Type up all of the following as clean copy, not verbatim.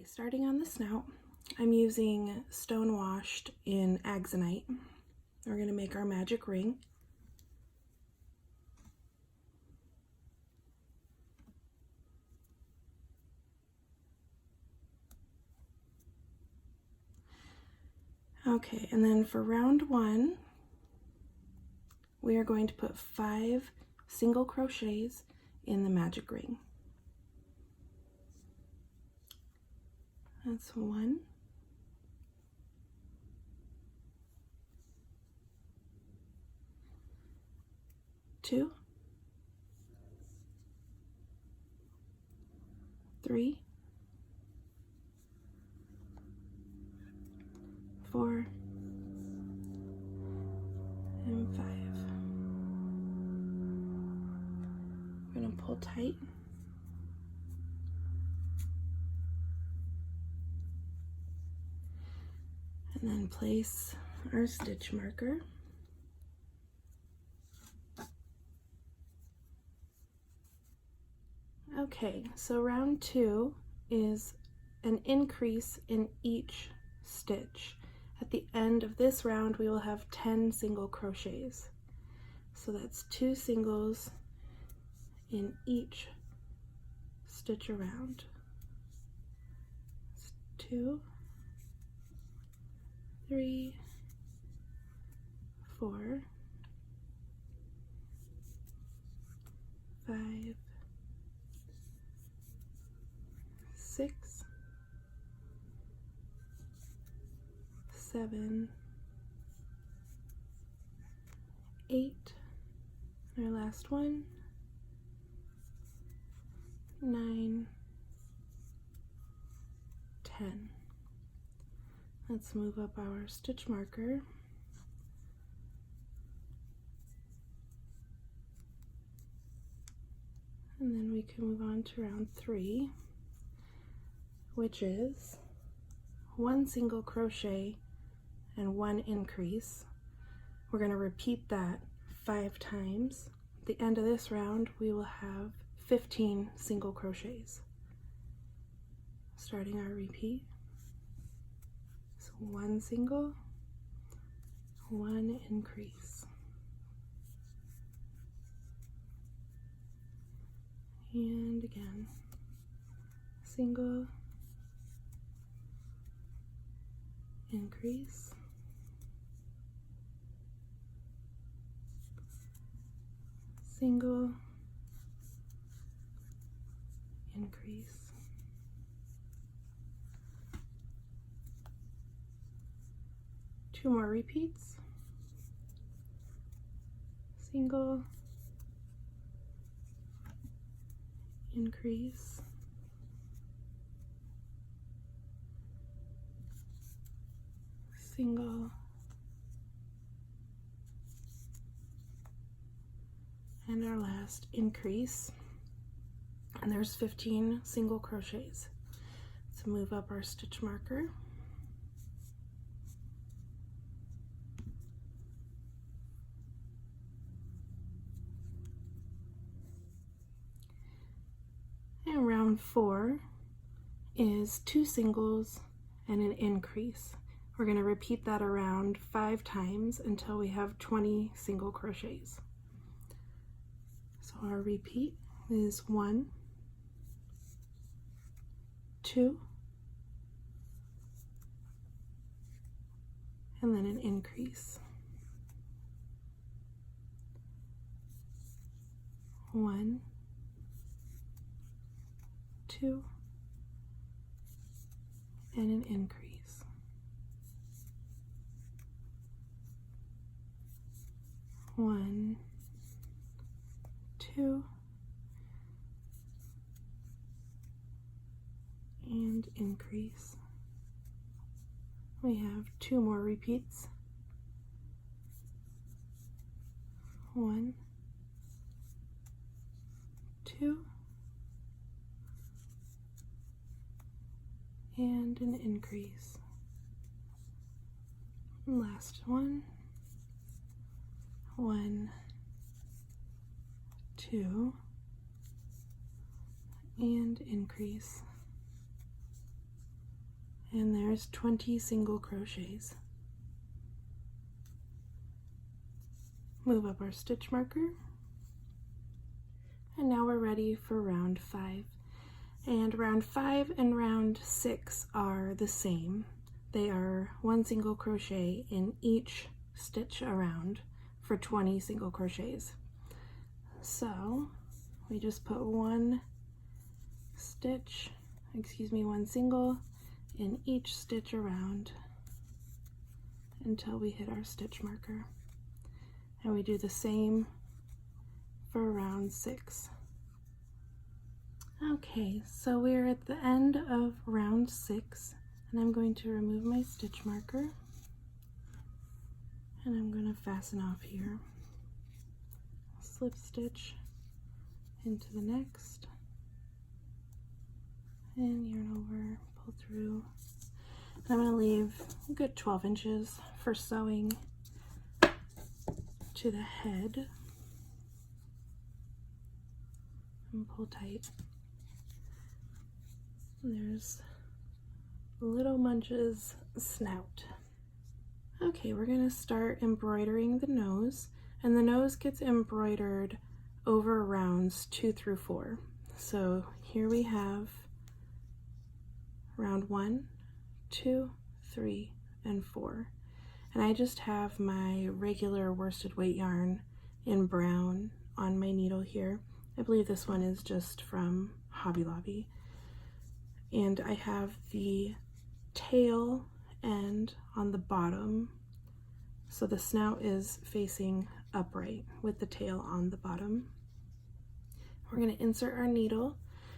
Okay, starting on the snout, I'm using stone washed in axonite. We're going to make our magic ring. Okay, and then for round 1, we are going to put 5 single crochets in the magic ring. That's 1, 2, 3, 4, and 5. We're going to pull tight. And then place our stitch marker. Okay, so round 2 is an increase in each stitch. At the end of this round, we will have 10 single crochets. So that's 2 singles in each stitch around. It's 2, 3, 4, 5, 6, 7, 8, and our last one, 9, 10. Let's move up our stitch marker. And then we can move on to round 3, which is 1 single crochet and 1 increase. We're going to repeat that 5 times. At the end of this round, we will have 15 single crochets. Starting our repeat. So 1 single, 1 increase. And again, single, increase, single, increase, two more repeats, single, increase, single, and our last increase, and there's 15 single crochets. Let's move up our stitch marker. And round 4 is 2 singles and an increase. We're going to repeat that around 5 times until we have 20 single crochets. So our repeat is 1, 2, and then an increase. 1, 2, and an increase. 1, 2, and increase. We have 2 more repeats. 1, 2, and an increase. Last one. 1, 2, and increase. And there's 20 single crochets. Move up our stitch marker. And now we're ready for round 5. And round 5 and round 6 are the same. They are 1 single crochet in each stitch around for 20 single crochets. So we just put one single in each stitch around until we hit our stitch marker. And we do the same for round 6. Okay, so we're at the end of round 6, and I'm going to remove my stitch marker, and I'm going to fasten off here. Slip stitch into the next, and yarn over, pull through. And I'm going to leave a good 12 inches for sewing to the head, and pull tight. There's little Munches snout. Okay, we're going to start embroidering the nose, and the nose gets embroidered over rounds 2 through 4. So here we have round 1, 2, 3, and 4. And I just have my regular worsted weight yarn in brown on my needle here. I believe this one is just from Hobby Lobby. And I have the tail end on the bottom, so the snout is facing upright with the tail on the bottom. We're going to insert our needle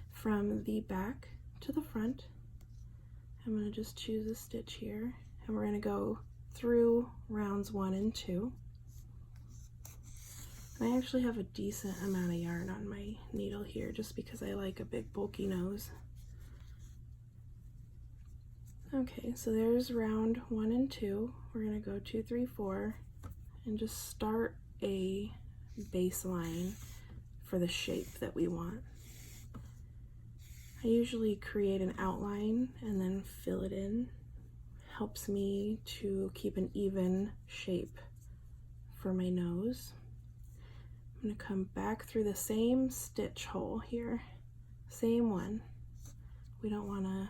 from the back to the front. I'm going to just choose a stitch here, and we're going to go through rounds 1 and 2. And I actually have a decent amount of yarn on my needle here just because I like a big bulky nose. Okay, so there's round 1 and 2. We're going to go 2, 3, 4 and just start a baseline for the shape that we want. I usually create an outline and then fill it in. Helps me to keep an even shape for my nose. I'm going to come back through the same stitch hole here, same one. We don't want to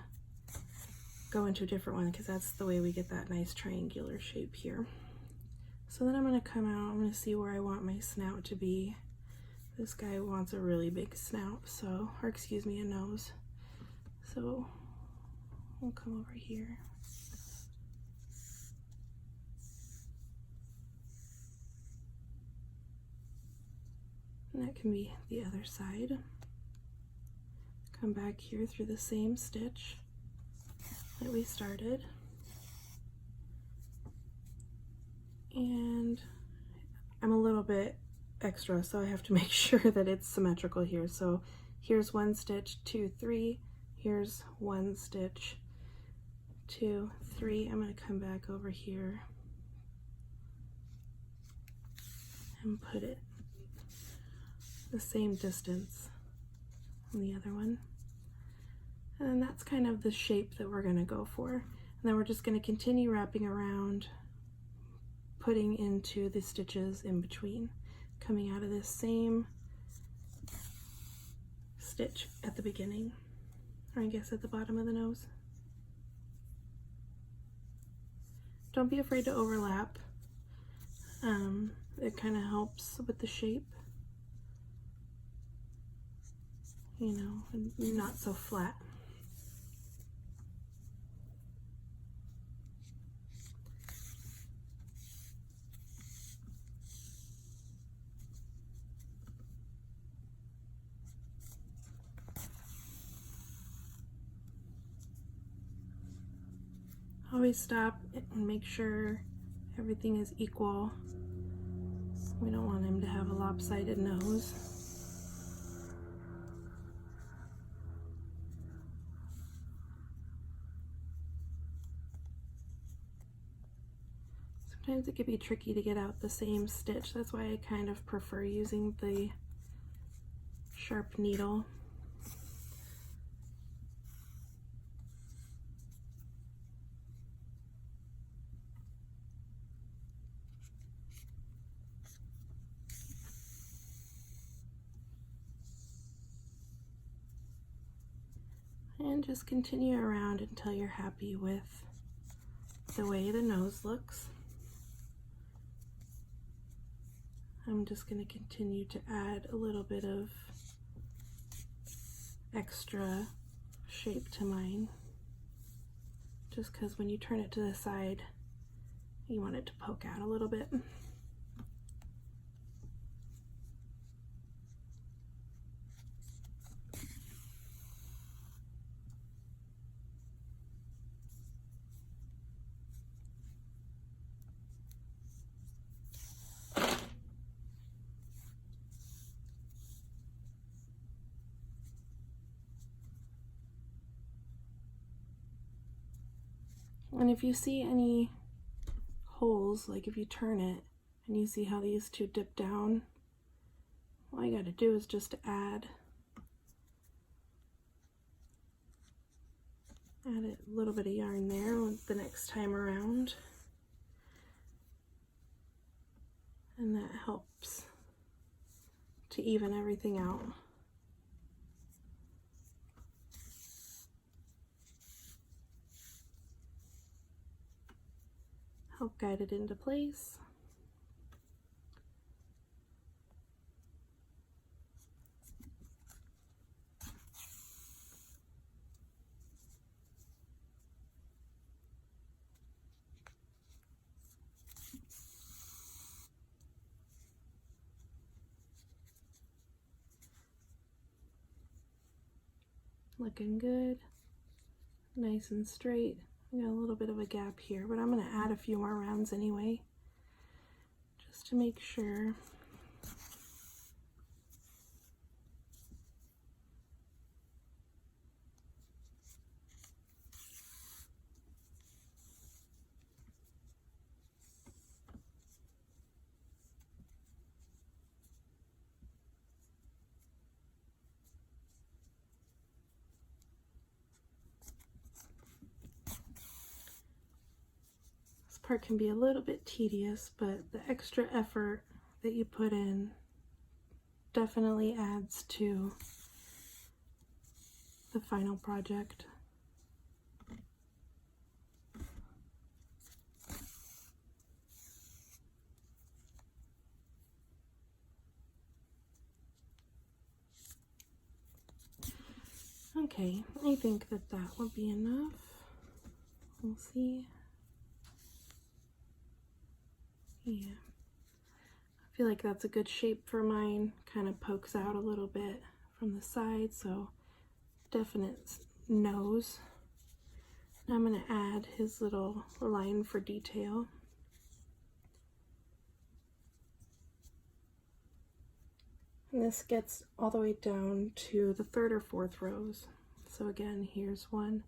go into a different one because that's the way we get that nice triangular shape here. So then I'm going to come out, I'm going to see where I want my snout to be. This guy wants a really big snout, so, or excuse me, a nose. So we'll come over here. And that can be the other side. Come back here through the same stitch that we started. And I'm a little bit extra, so I have to make sure that it's symmetrical here. So here's 1 stitch, 2, 3. Here's 1 stitch, 2, 3. I'm going to come back over here and put it the same distance on the other one. And then that's kind of the shape that we're going to go for. And then we're just going to continue wrapping around, putting into the stitches in between, coming out of this same stitch at the beginning, or I guess at the bottom of the nose. Don't be afraid to overlap. It kind of helps with the shape, you know, and not so flat. Always stop and make sure everything is equal. We don't want him to have a lopsided nose. Sometimes it can be tricky to get out the same stitch. That's why I kind of prefer using the sharp needle. And just continue around until you're happy with the way the nose looks. I'm just going to continue to add a little bit of extra shape to mine, just because when you turn it to the side, you want it to poke out a little bit. And if you see any holes, like if you turn it and you see how these two dip down, all you got to do is just add a little bit of yarn there the next time around, and that helps to even everything out. Help guide it into place. Looking good, nice and straight. I got a little bit of a gap here, but I'm going to add a few more rounds anyway, just to make sure. Part can be a little bit tedious, but the extra effort that you put in definitely adds to the final project. Okay, I think that will be enough. We'll see. Yeah, I feel like that's a good shape for mine. Kind of pokes out a little bit from the side, so definite nose. Now I'm going to add his little line for detail. And this gets all the way down to the 3rd or 4th rows. So again, here's 1,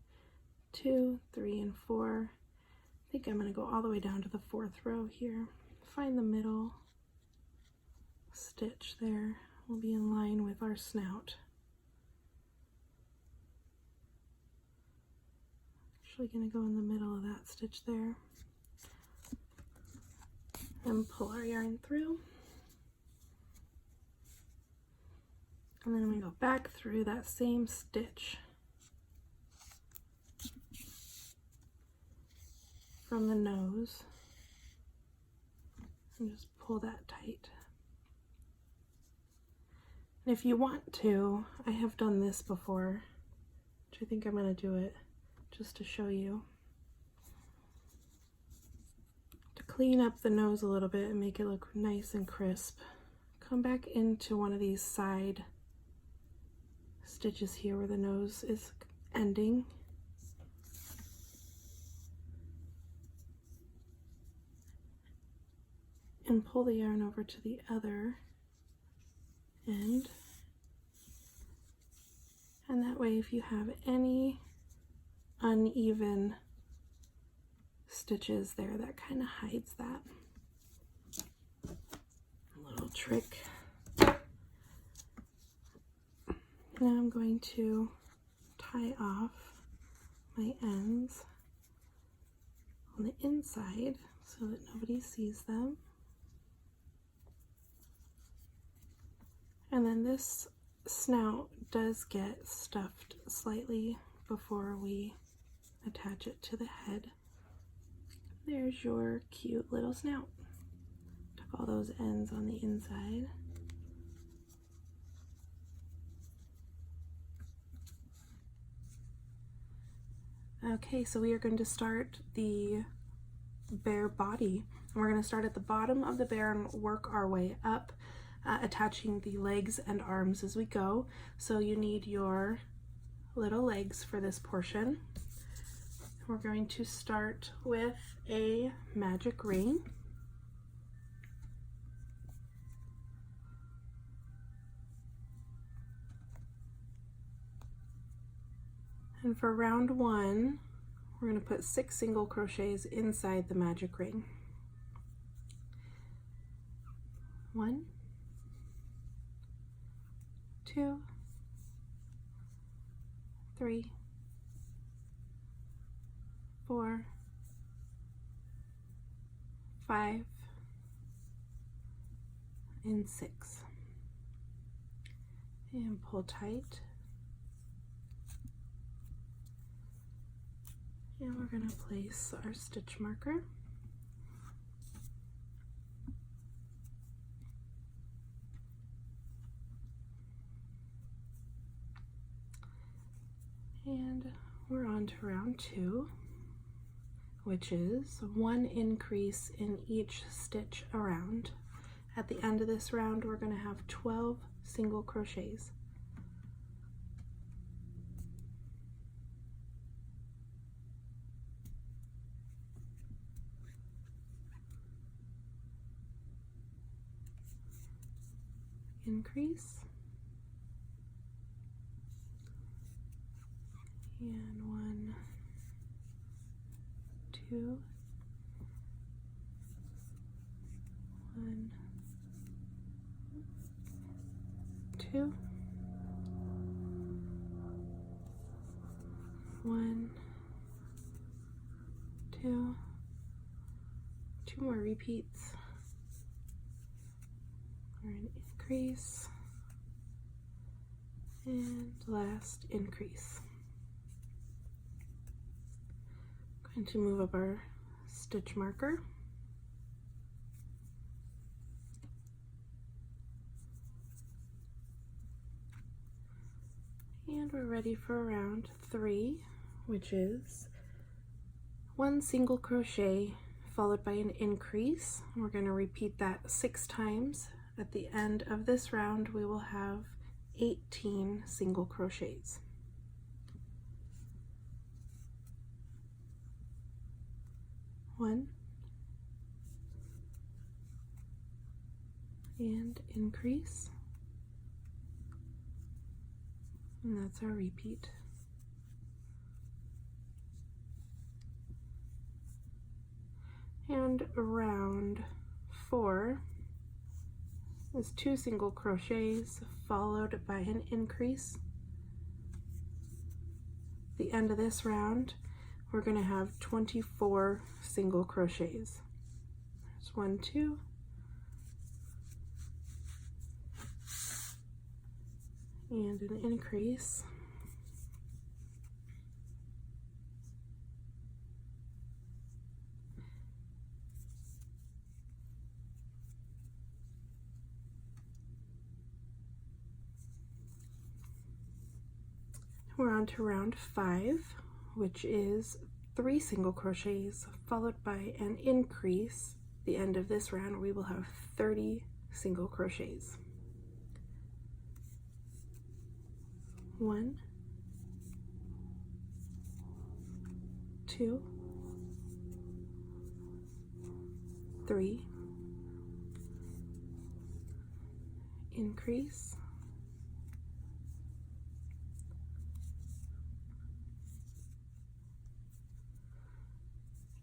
2, 3, and 4. I think I'm going to go all the way down to the 4th row here. Find the middle stitch there. We'll be in line with our snout. Actually going to go in the middle of that stitch there. And pull our yarn through. And then I'm going to go back through that same stitch from the nose and just pull that tight. And if you want to, I have done this before, which I think I'm going to do it just to show you. To clean up the nose a little bit and make it look nice and crisp, come back into one of these side stitches here where the nose is ending. And pull the yarn over to the other end. And that way, if you have any uneven stitches there, that kind of hides that. A little trick. Now I'm going to tie off my ends on the inside so that nobody sees them. And then this snout does get stuffed slightly before we attach it to the head. There's your cute little snout. Took all those ends on the inside. Okay, so we are going to start the bear body. And we're going to start at the bottom of the bear and work our way up, attaching the legs and arms as we go. So you need your little legs for this portion. We're going to start with a magic ring. And for round 1, we're going to put 6 single crochets inside the magic ring. 1, 2, 3, 4, 5, and 6. And pull tight. And we're going to place our stitch marker. And we're on to round 2, which is 1 increase in each stitch around. At the end of this round, we're going to have 12 single crochets. Increase, and 1, 2, 1, 2, 1, 2, 2 more repeats, or an increase, and last increase. I'm going to move up our stitch marker. And we're ready for round 3, which is 1 single crochet followed by an increase. We're going to repeat that 6 times. At the end of this round, we will have 18 single crochets. 1, and increase, and that's our repeat. And round 4 is 2 single crochets followed by an increase. At the end of this round, we're going to have 24 single crochets. There's 1, 2, and an increase. We're on to round 5, which is 3 single crochets followed by an increase. At the end of this round, we will have 30 single crochets. 1, 2, 3, increase,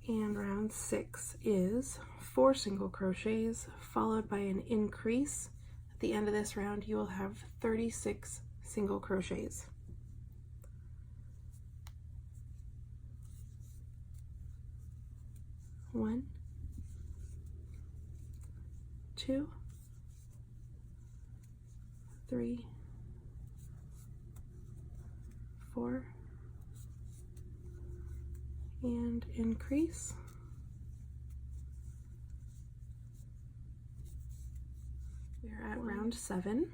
and round 6 is 4 single crochets followed by an increase. At the end of this round, you will have 36 single crochets. 1, 2, 3, 4, and increase. We're at round 7,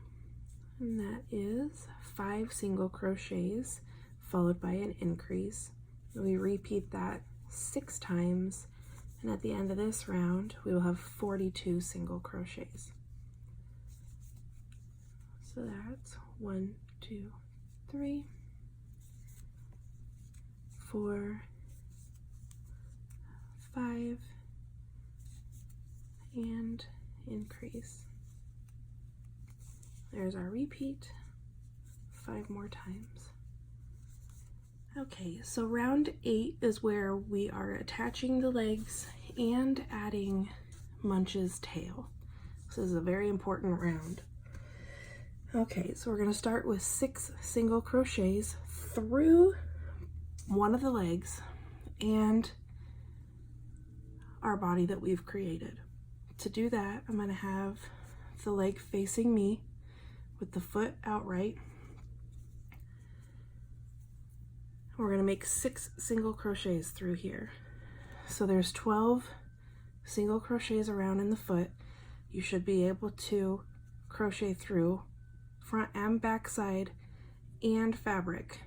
and that is 5 single crochets followed by an increase. We repeat that 6 times, and at the end of this round we will have 42 single crochets. So that's 1, 2, 3, 4, 5, and increase. There's our repeat, 5 more times. Okay, so round 8 is where we are attaching the legs and adding Munch's tail. This is a very important round. Okay, so we're going to start with 6 single crochets through one of the legs and our body that we've created. To do that, I'm going to have the leg facing me with the foot outright. We're going to make 6 single crochets through here. So there's 12 single crochets around in the foot. You should be able to crochet through front and back side and fabric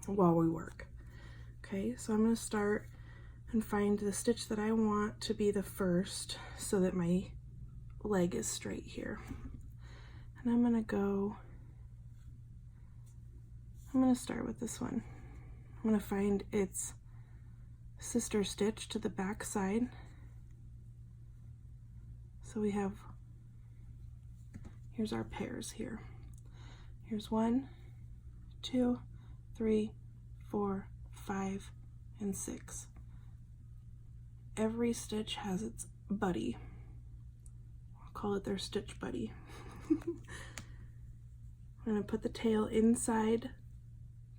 while we work. Okay, so I'm going to start and find the stitch that I want to be the first so that my leg is straight here. And I'm going to start with this one. I'm going to find its sister stitch to the back side. So we have, here's our pairs here. Here's 1, 2, 3, 4, 5, and 6. Every stitch has its buddy. I'll call it their stitch buddy. I'm going to put the tail inside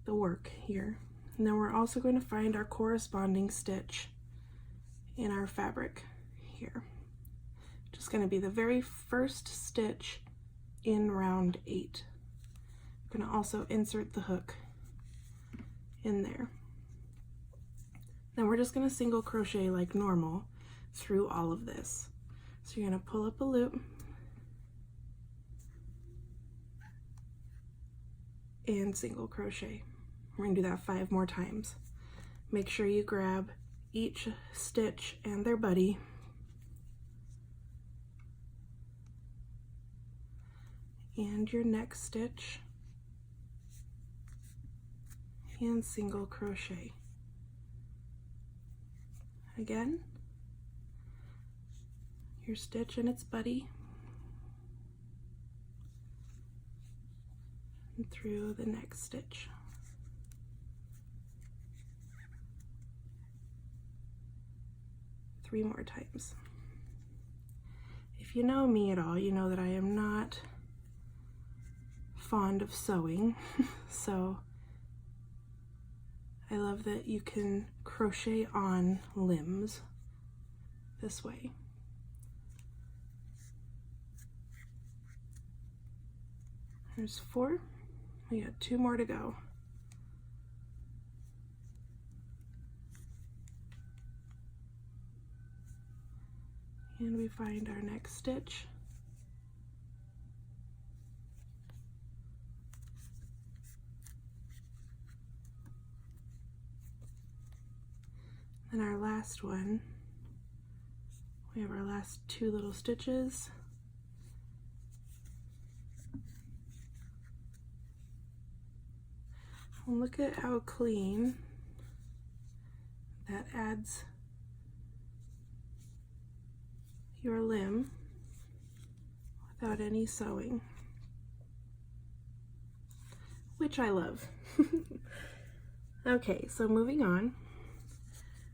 the work here, and then we're also going to find our corresponding stitch in our fabric here. Just going to be the very first stitch in round 8. I'm going to also insert the hook in there. Then we're just going to single crochet like normal through all of this. So you're going to pull up a loop and single crochet. We're going to do that 5 more times. Make sure you grab each stitch and their buddy. And your next stitch and single crochet. Again, your stitch and its buddy, and through the next stitch. Three more times. If you know me at all, you know that I am not fond of sewing, so I love that you can crochet on limbs this way. There's 4. We got 2 more to go. And we find our next stitch. And our last one, we have our last 2 little stitches. And look at how clean that adds your limb without any sewing, which I love. Okay, so moving on.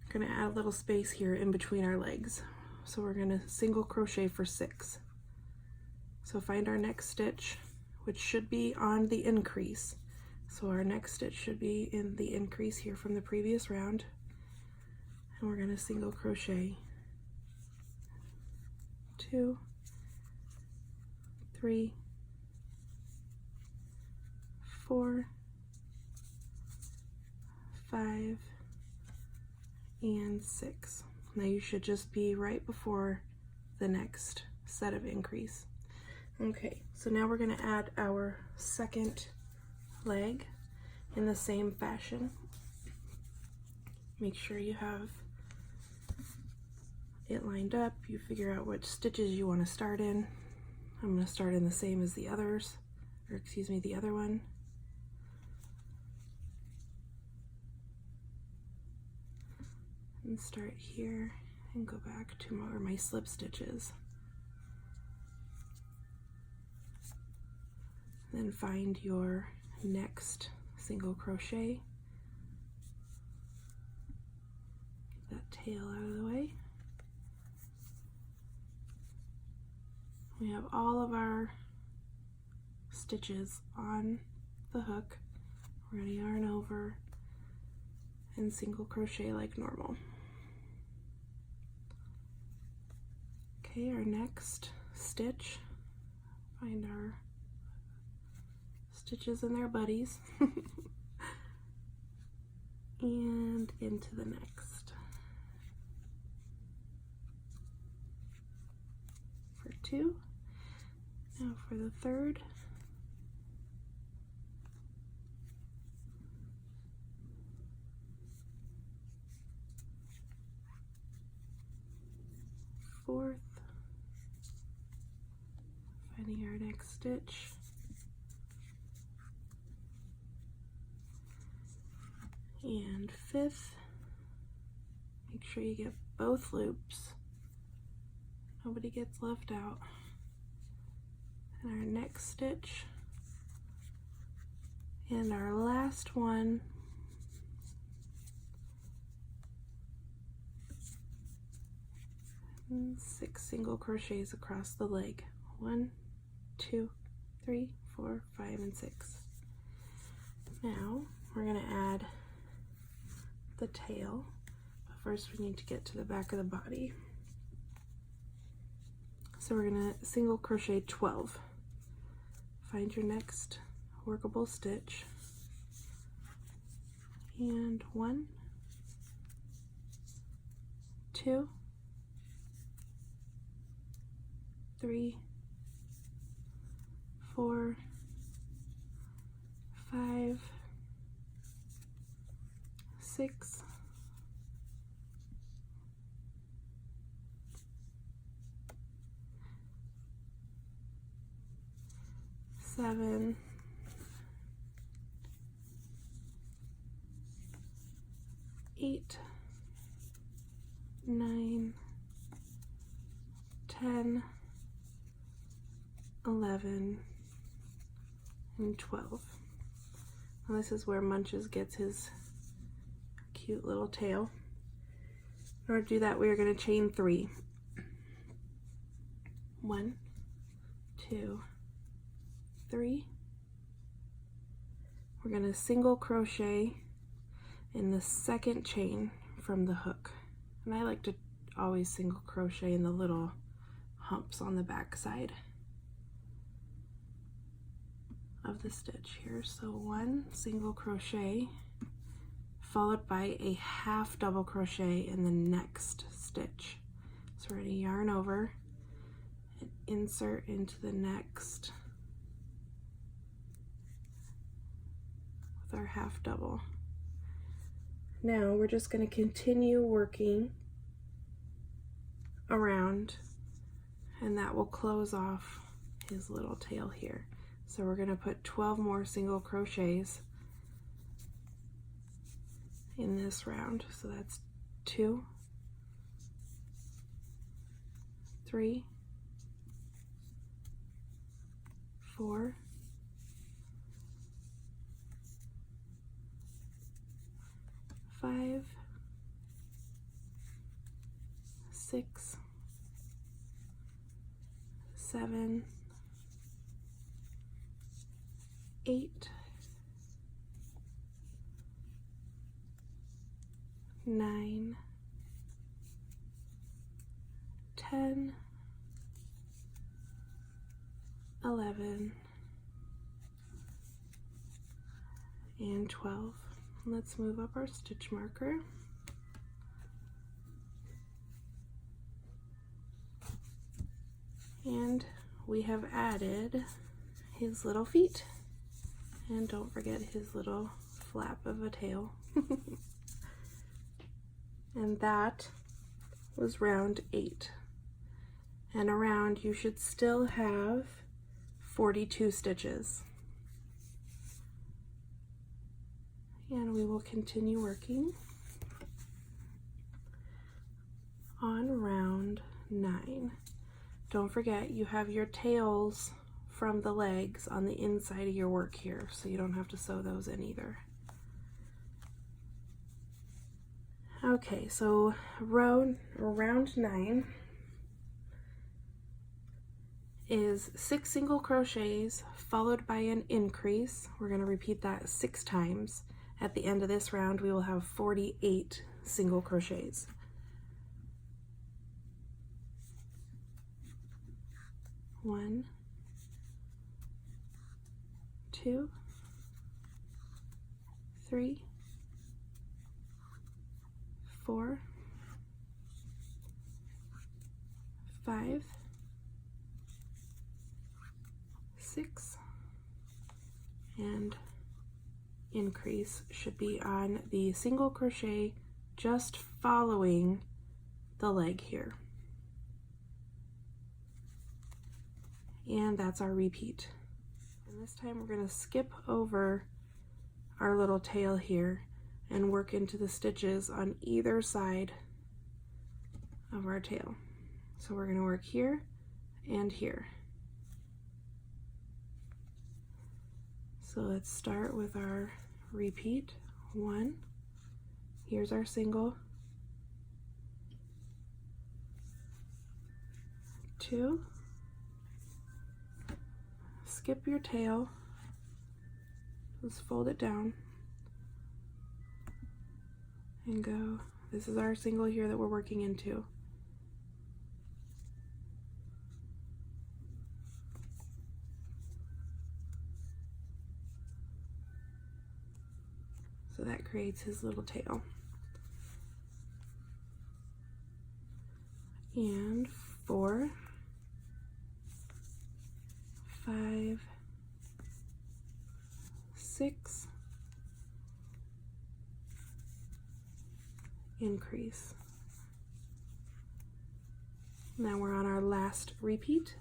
We're going to add a little space here in between our legs. So we're going to single crochet for 6. So find our next stitch, which should be on the increase. So our next stitch should be in the increase here from the previous round. And we're going to single crochet 2, 3, 4, 5, and 6. Now you should just be right before the next set of increase. Okay, so now we're going to add our second leg in the same fashion. Make sure you have it lined up. You figure out which stitches you want to start in. I'm going to start in the same as the others, or excuse me, the other one. And start here and go back to my slip stitches. Then find your next single crochet. Get that tail out of the way. We have all of our stitches on the hook. We're going to yarn over and single crochet like normal. Okay, our next stitch, find our stitches in their buddies and into the next. For 2. Now for the third. Fourth. Finding our next stitch. And 5th. Make sure you get both loops. Nobody gets left out. And our next stitch. And our last one. And 6 single crochets across the leg. 1, 2, 3, 4, 5, and 6. Now we're going to add the tail, but first we need to get to the back of the body. So we're going to single crochet 12. Find your next workable stitch, and 1, 2, 3, 4, 5, 6, 7, 8, 9, 10, 11, and 12. And this is where Munches gets his cute little tail. In order to do that, we are going to chain 3. 1, 2, 3. We're going to single crochet in the second chain from the hook. And I like to always single crochet in the little humps on the back side of the stitch here. So 1 single crochet followed by a half double crochet in the next stitch. So we're going to yarn over and insert into the next with our half double. Now we're just going to continue working around, and that will close off his little tail here. So we're going to put 12 more single crochets in this round. So that's 2, 3, 4, 5, 6, 7, 8, 9, 10, 11, and 12. Let's move up our stitch marker And we have added his little feet. And don't forget his little flap of a tail. And that was round 8. And around you should still have 42 stitches. And we will continue working on round 9. Don't forget you have your tails from the legs on the inside of your work here, so you don't have to sew those in either. Okay, so round 9 is 6 single crochets followed by an increase. We're going to repeat that 6 times. At the end of this round, we will have 48 single crochets. One, 2, 3, 4, 5, 6, and increase should be on the single crochet just following the leg here. And that's our repeat. And this time we're going to skip over our little tail here and work into the stitches on either side of our tail. So we're going to work here and here. So let's start with our repeat. 1, here's our single, 2, skip your tail, let's fold it down and go. This is our single here that we're working into. So that creates his little tail. And 4, 5, 6, increase. Now we're on our last repeat.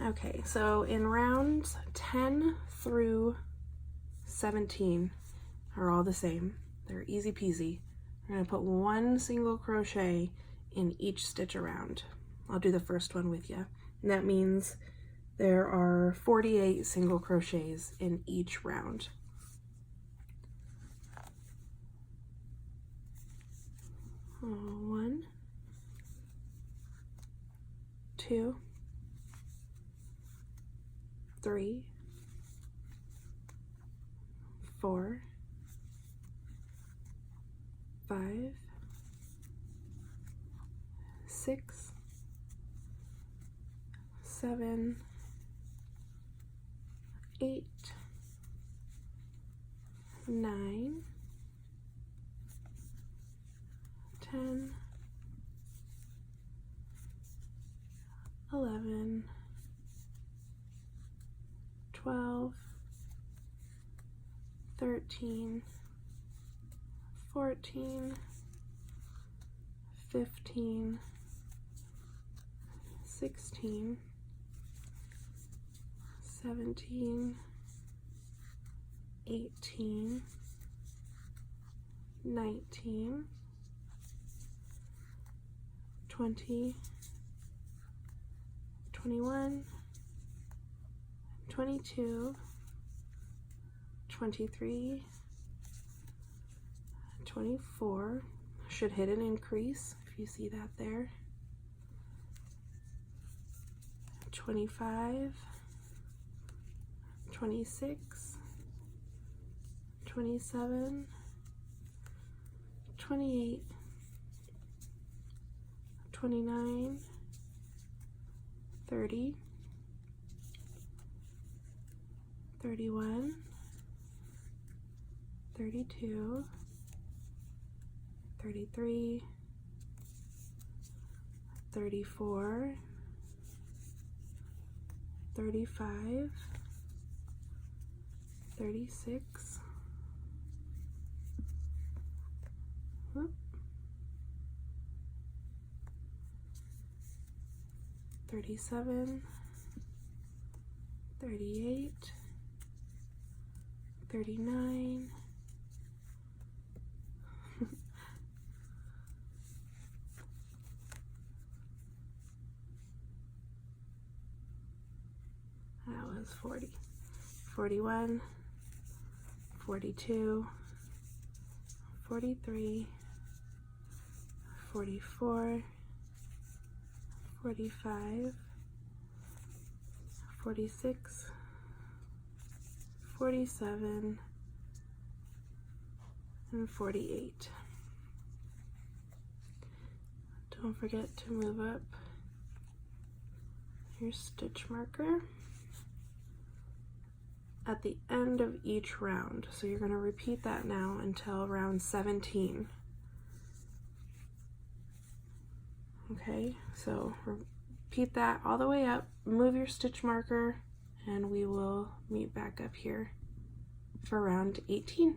Okay, so in rounds 10 through 17 are all the same. They're easy peasy. We're going to put 1 single crochet in each stitch around. I'll do the first one with you. And that means there are 48 single crochets in each round. Oh, 1, 2, 3, 4, 5, 6, 7, 8, 9, 10, 11, 12, 13, 14, 15, 16, 17, 18, 19, 20, 21, 22, 23, 24, should hit an increase if you see that there, 25, 26, 27, 28, 29, 30, 31, 32, 33, 34, 35, 36, 37, 38, 39, 40, 41, 42, 43, 44, 45, 46, 47, and 48. Don't forget to move up your stitch marker at the end of each round. So you're going to repeat that now until round 17. Okay, so repeat that all the way up, move your stitch marker, and we will meet back up here for round 18.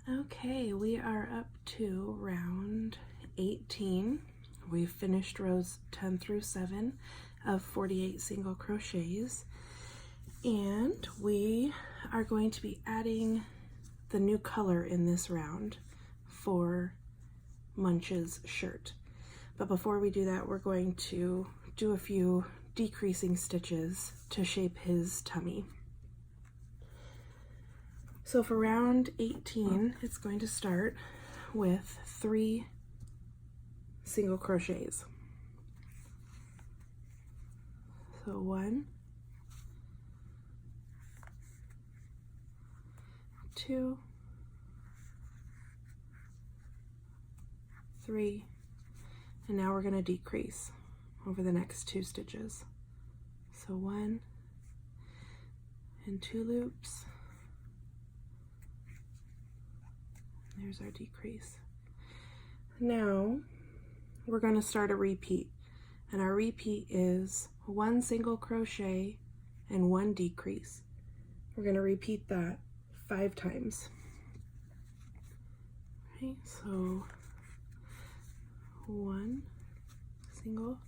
Okay, we are up to round 18. We've finished rows 10 through 7 of 48 single crochets, and we are going to be adding the new color in this round for Munches' shirt. But before we do that, we're going to do a few decreasing stitches to shape his tummy. So for round 18, it's going to start with 3 single crochets. So 1, 2, 3, and now we're going to decrease over the next 2 stitches. So 1 and 2 loops. There's our decrease. Now we're going to start a repeat, and our repeat is 1 single crochet and 1 decrease. We're going to repeat that 5 times. Okay, so 1 single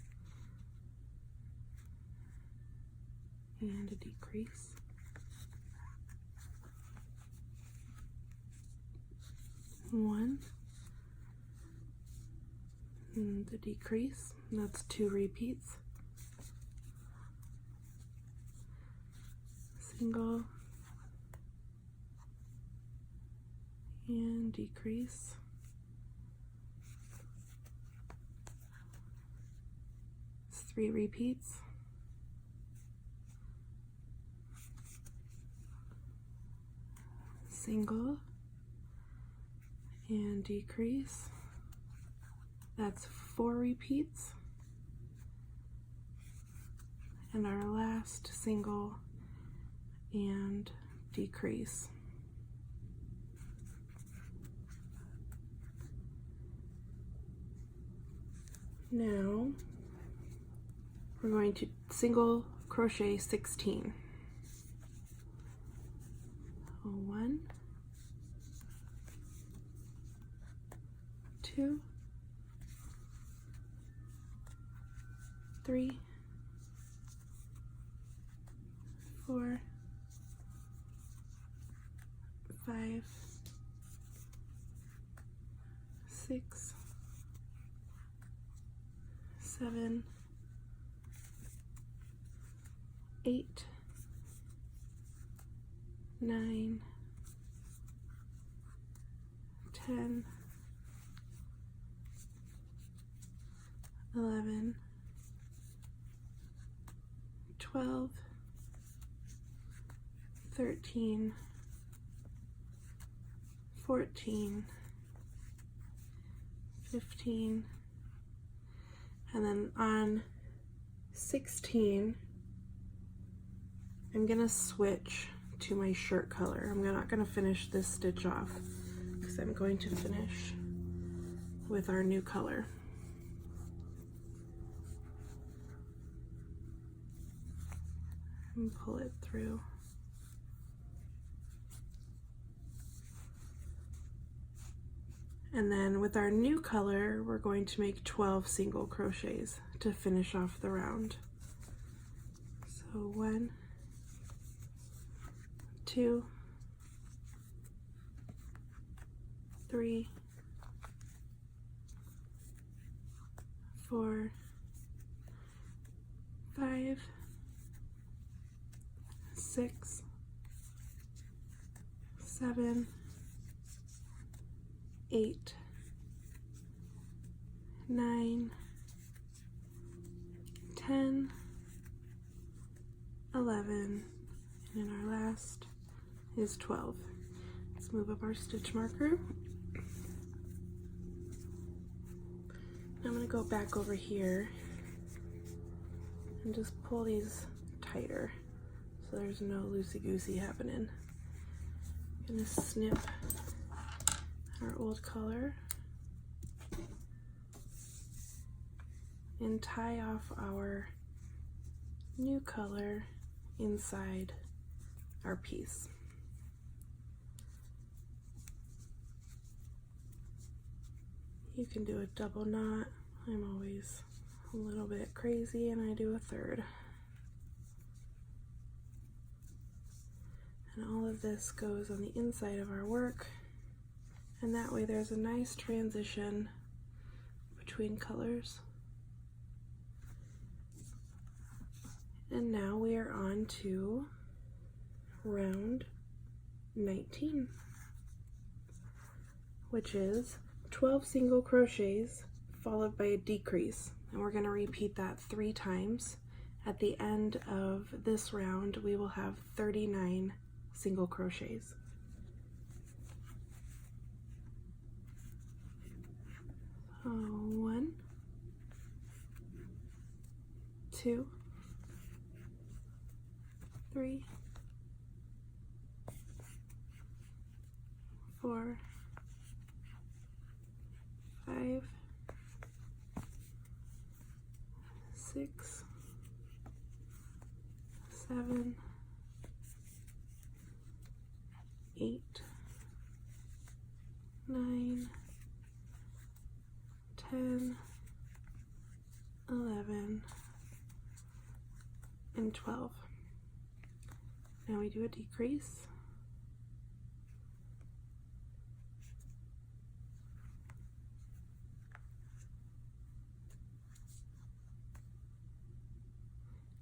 and a decrease, 1 and the decrease, and that's 2 repeats, single and decrease, it's 3 repeats, single and decrease, that's 4 repeats, and our last single and decrease. Now we're going to single crochet 16. 1, 2, 3, 4, 5, 6, 7, 8, 9, 10, 11, 12, 13, 14, 15, and then on 16, I'm gonna switch to my shirt color. I'm not gonna finish this stitch off because 6, I'm going to finish with our new color. And pull it through. And then with our new color, we're going to make 12 single crochets to finish off the round. So 1, 2, 3, 4, 5, 6, 7, 8, 9, 10, 11, and our last is 12. Let's move up our stitch marker. I'm going to go back over here and just pull these tighter so there's no loosey-goosey happening. I'm going to snip our old color and tie off our new color inside our piece. You can do a double knot. I'm always a little bit crazy and I do a third. And all of this goes on the inside of our work, and that way there's a nice transition between colors. And now we are on to round 19, which is 12 single crochets followed by a decrease, and we're going to repeat that 3 times. At the end of this round we will have 39 single crochets. So 1, 2, 3, 4, 5, 6, 7, 8, 9, 10, 11, and 12. Now we do a decrease.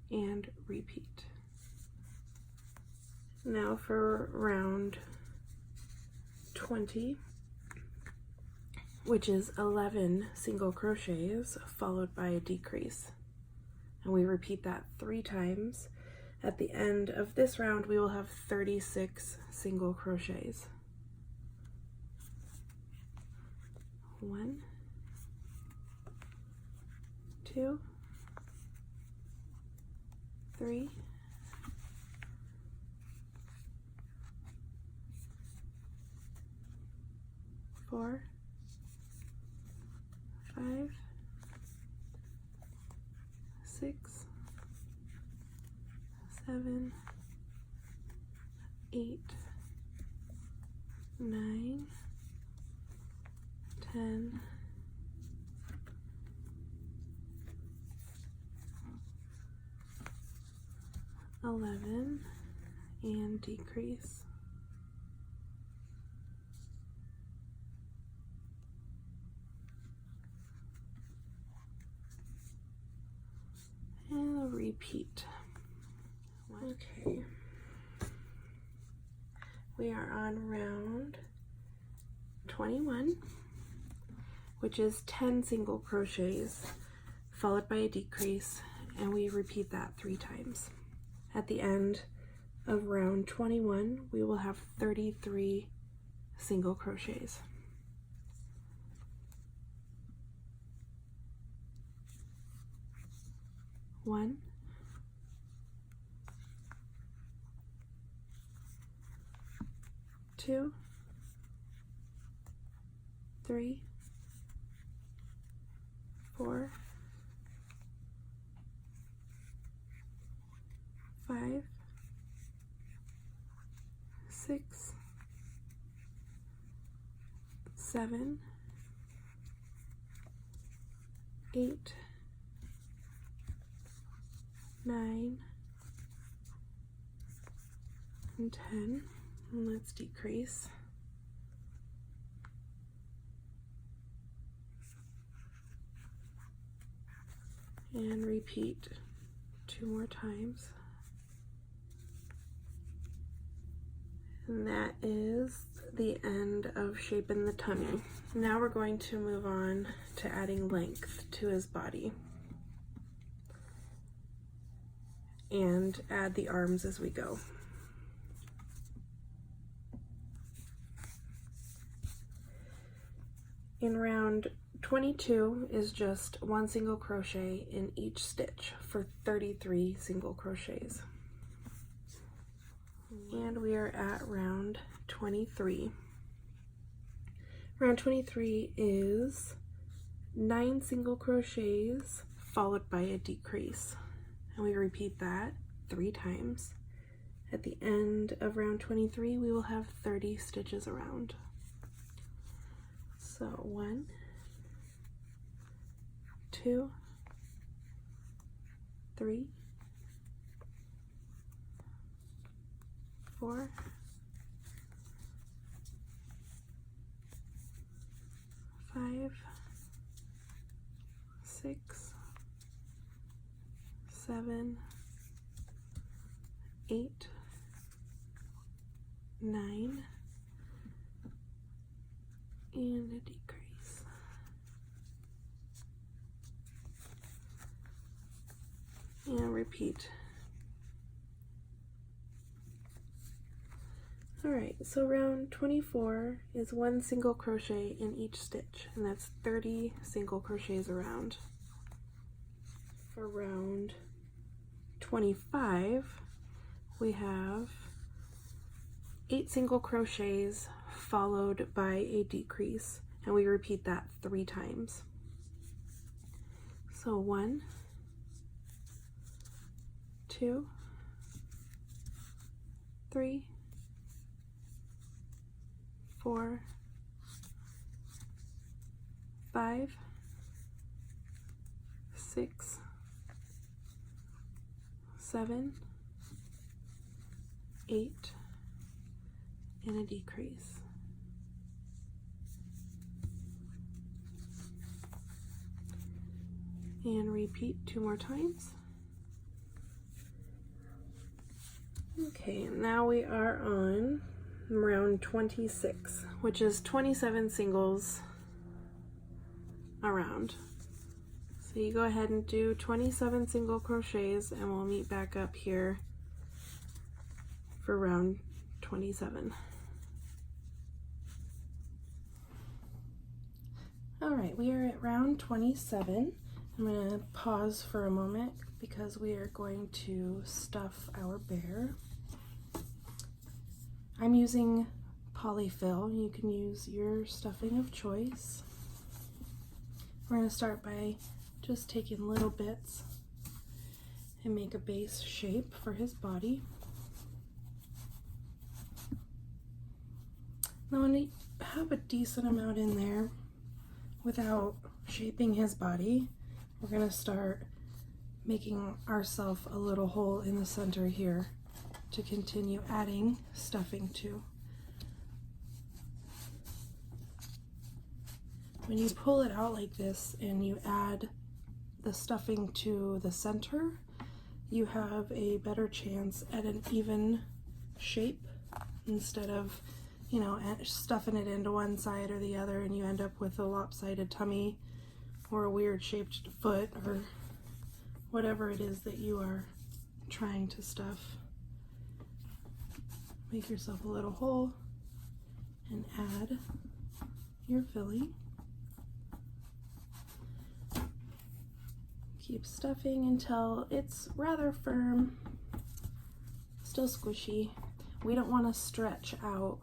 And repeat. Now for round 20, which is 11 single crochets followed by a decrease. And we repeat that 3 times. At the end of this round, we will have 36 single crochets. 1, 2, 3, 4, 5, 6, 7, 8, 9, 10, 11, and decrease. And repeat. Okay. We are on round 21, which is 10 single crochets followed by a decrease, and we repeat that 3 times. At the end of round 21, we will have 33 single crochets. 1, 2, 3, 4, 5, 6, 7, 8, 9, and 10. And let's decrease. And repeat 2 more times. And that is the end of shaping the tummy. Now we're going to move on to adding length to his body and add the arms as we go. In round 22 is just 1 single crochet in each stitch for 33 single crochets. And we are at round 23. Round 23 is 9 single crochets followed by a decrease. And we repeat that 3 times. At the end of round 23, we will have 30 stitches around. So 1, 2, 3, 4, 5, 6, 7, 8, 9, and a decrease. And repeat. Alright, so round 24 is 1 single crochet in each stitch, and that's 30 single crochets around. For round 25, we have 8 single crochets followed by a decrease, and we repeat that 3 times. So 1, 2, 3, 4, 5, 6, 7, 8, and a decrease. And repeat 2 more times. Okay, now we are on round 26, which is 27 singles around. So you go ahead and do 27 single crochets, and we'll meet back up here for round 27. All right, we are at round 27. I'm going to pause for a moment because we are going to stuff our bear. I'm using polyfill. You can use your stuffing of choice. We're going to start by just taking little bits and make a base shape for his body. Now when we have a decent amount in there without shaping his body, we're going to start making ourselves a little hole in the center here to continue adding stuffing to. When you pull it out like this and you add the stuffing to the center, you have a better chance at an even shape instead of, you know, stuffing it into one side or the other and you end up with a lopsided tummy or a weird shaped foot or whatever it is that you are trying to stuff. Make yourself a little hole and add your filling. Keep stuffing until it's rather firm, still squishy. We don't want to stretch out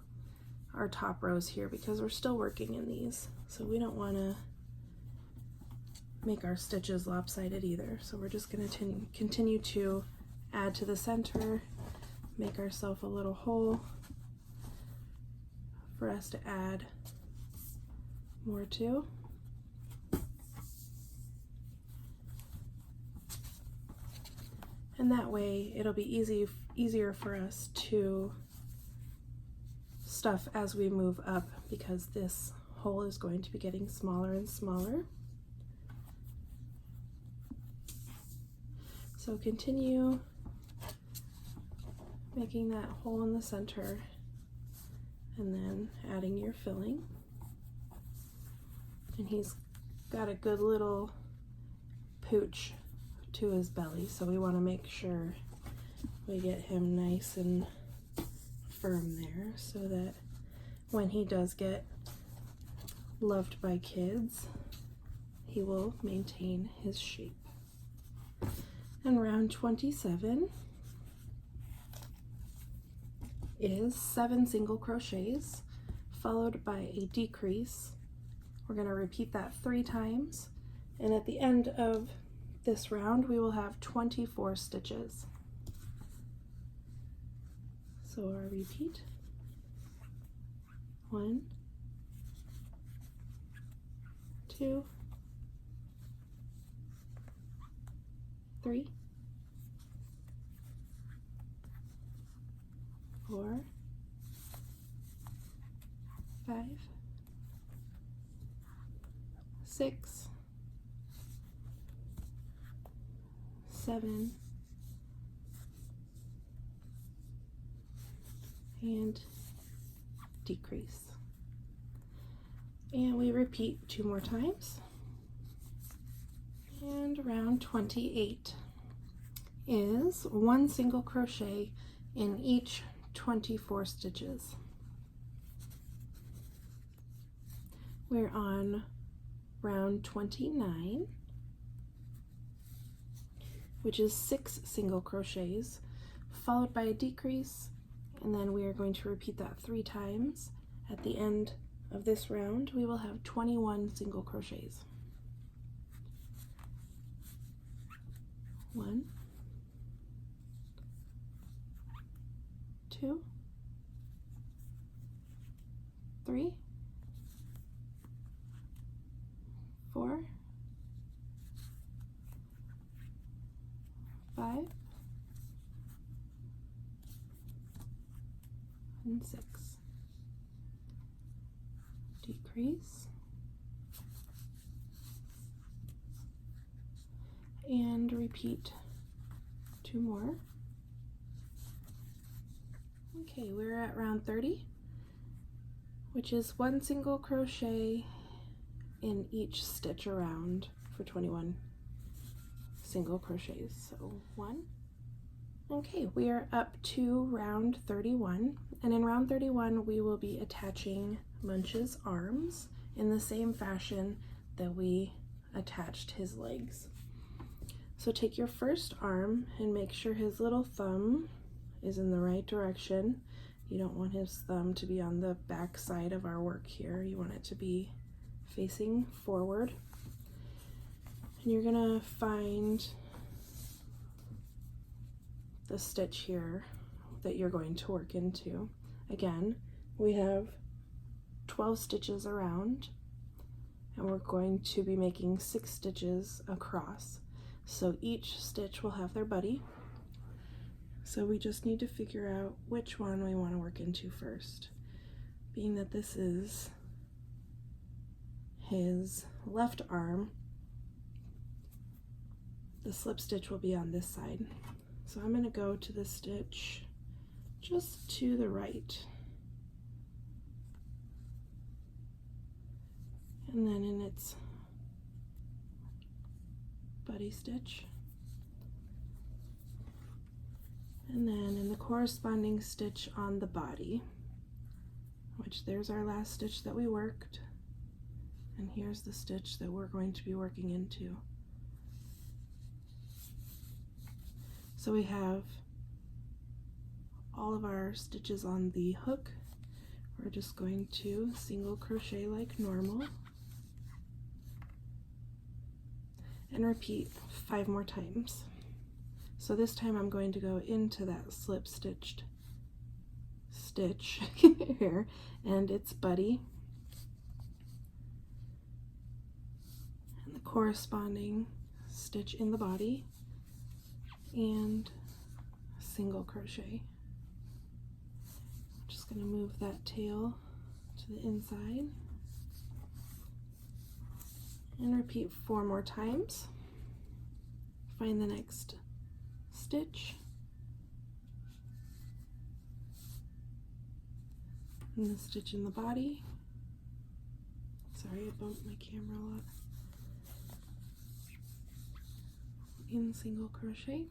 our top rows here because we're still working in these. So we don't want to make our stitches lopsided either. So we're just going to continue to add to the center, make ourselves a little hole for us to add more to. And that way it'll be easier for us to stuff as we move up, because this hole is going to be getting smaller and smaller. So continue making that hole in the center and then adding your filling. And he's got a good little pooch to his belly, so we want to make sure we get him nice and firm there so that when he does get loved by kids, he will maintain his shape. And round 27 is 7 single crochets followed by a decrease. We're going to repeat that 3 times, and at the end of this round we will have 24 stitches. So I'll repeat. 1, 2, 3, 4, 5, 6, 7, and decrease. And we repeat 2 more times. And round 28 is 1 single crochet in each 24 stitches. We're on round 29, which is 6 single crochets followed by a decrease, and then we are going to repeat that 3 times. At the end of this round we will have 21 single crochets. 1, 2, 3, 4, 5, and 6. Decrease. And repeat 2 more. Okay, we're at round 30, which is 1 single crochet in each stitch around for 21 single crochets. So 1. Okay, we are up to round 31, and in round 31 we will be attaching Munches' arms in the same fashion that we attached his legs. So take your first arm and make sure his little thumb is in the right direction. You don't want his thumb to be on the back side of our work here. You want it to be facing forward. And you're gonna find the stitch here that you're going to work into. Again, we have 12 stitches around, and we're going to be making 6 stitches across. So each stitch will have their buddy. So we just need to figure out which one we want to work into first. Being that this is his left arm, the slip stitch will be on this side. So I'm going to go to the stitch just to the right. And then in its buddy stitch. And then in the corresponding stitch on the body, which there's our last stitch that we worked, and here's the stitch that we're going to be working into. So we have all of our stitches on the hook. We're just going to single crochet like normal and repeat 5 more times. So this time I'm going to go into that slip stitched stitch here and its buddy and the corresponding stitch in the body and single crochet. I'm just going to move that tail to the inside and repeat 4 more times. Find the next stitch and the stitch in the body. Sorry, I bumped my camera a lot. In single crochet.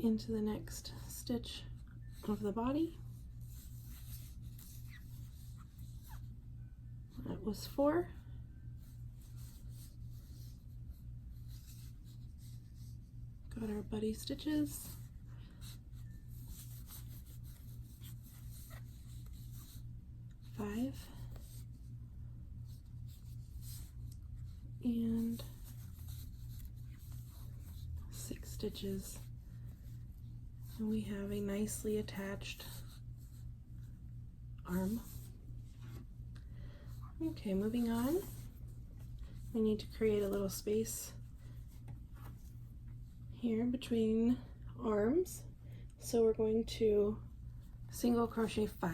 Into the next stitch of the body. That was 4. Got our buddy stitches. Five. And 6 stitches. And we have a nicely attached arm. Okay, moving on. We need to create a little space here between arms. So we're going to single crochet 5.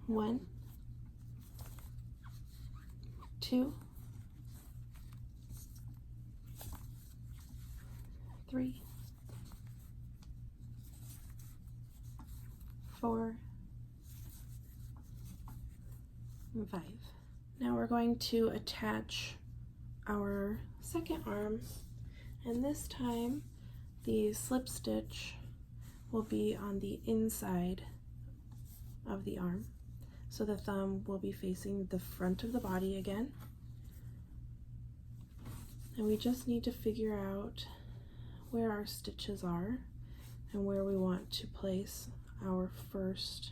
1, 2, 3, 4, and 5. Now we're going to attach our second arm, and this time the slip stitch will be on the inside of the arm. So the thumb will be facing the front of the body again. And we just need to figure out where our stitches are and where we want to place our first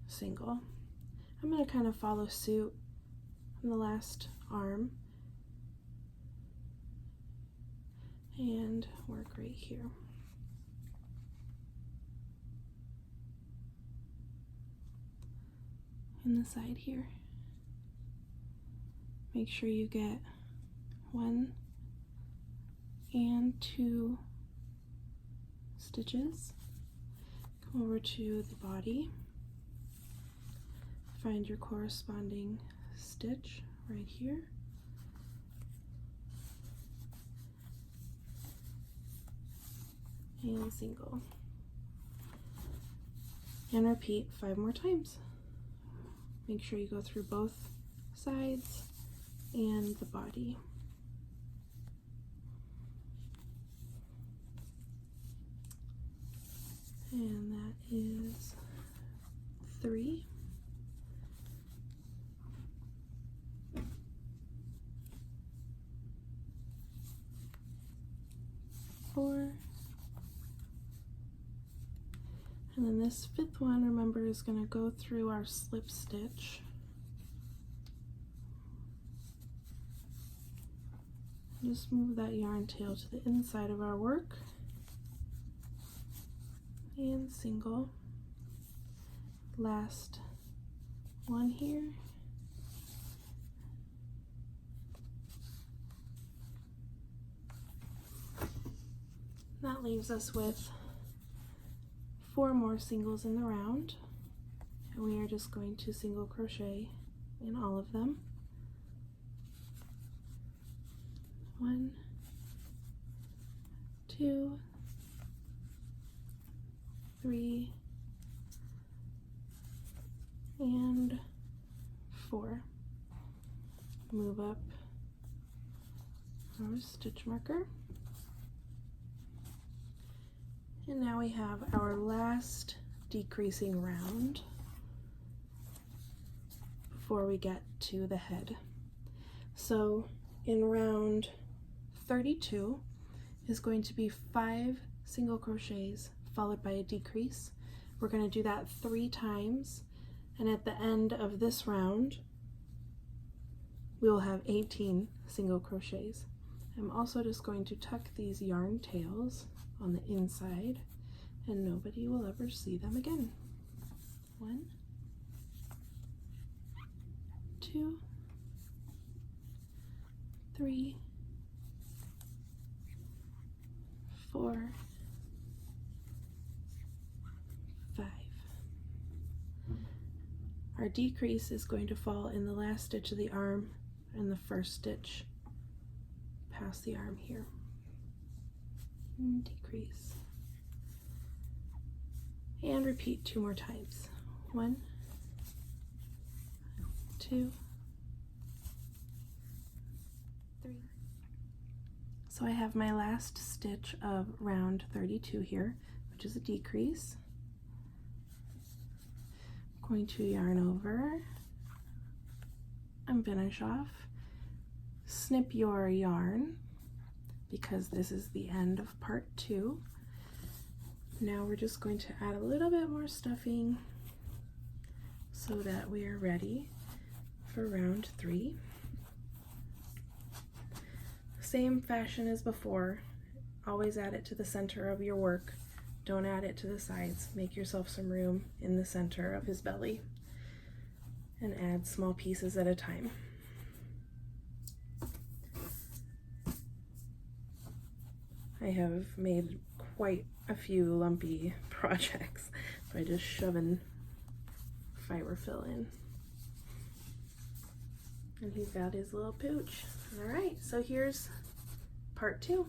single. I'm going to kind of follow suit on the last arm and work right here. In the side here. Make sure you get 1 and 2 stitches. Come over to the body. Find your corresponding stitch right here. And single. And repeat 5 more times. Make sure you go through both sides and the body. And that is 3. 4. And then this 5th one, remember, is going to go through our slip stitch. Just move that yarn tail to the inside of our work. And single. Last one here. That leaves us with 4 more singles in the round, and we are just going to single crochet in all of them. 1, 2, 3, and 4. Move up our stitch marker. And now we have our last decreasing round before we get to the head. So in round 32 is going to be 5 single crochets followed by a decrease. We're going to do that 3 times, and at the end of this round we will have 18 single crochets. I'm also just going to tuck these yarn tails on the inside and nobody will ever see them again. 1, 2, 3, 4, 5. Our decrease is going to fall in the last stitch of the arm and the first stitch past the arm here. And decrease. And repeat 2 more times. 1, 2, 3. So I have my last stitch of round 32 here, which is a decrease. I'm going to yarn over and finish off. Snip your yarn because this is the end of part 2. Now we're just going to add a little bit more stuffing so that we are ready for round 3. Same fashion as before. Always add it to the center of your work. Don't add it to the sides. Make yourself some room in the center of his belly and add small pieces at a time. I have made quite a few lumpy projects by just shoving fiber fill in. And he's got his little pooch. All right, so here's part 2.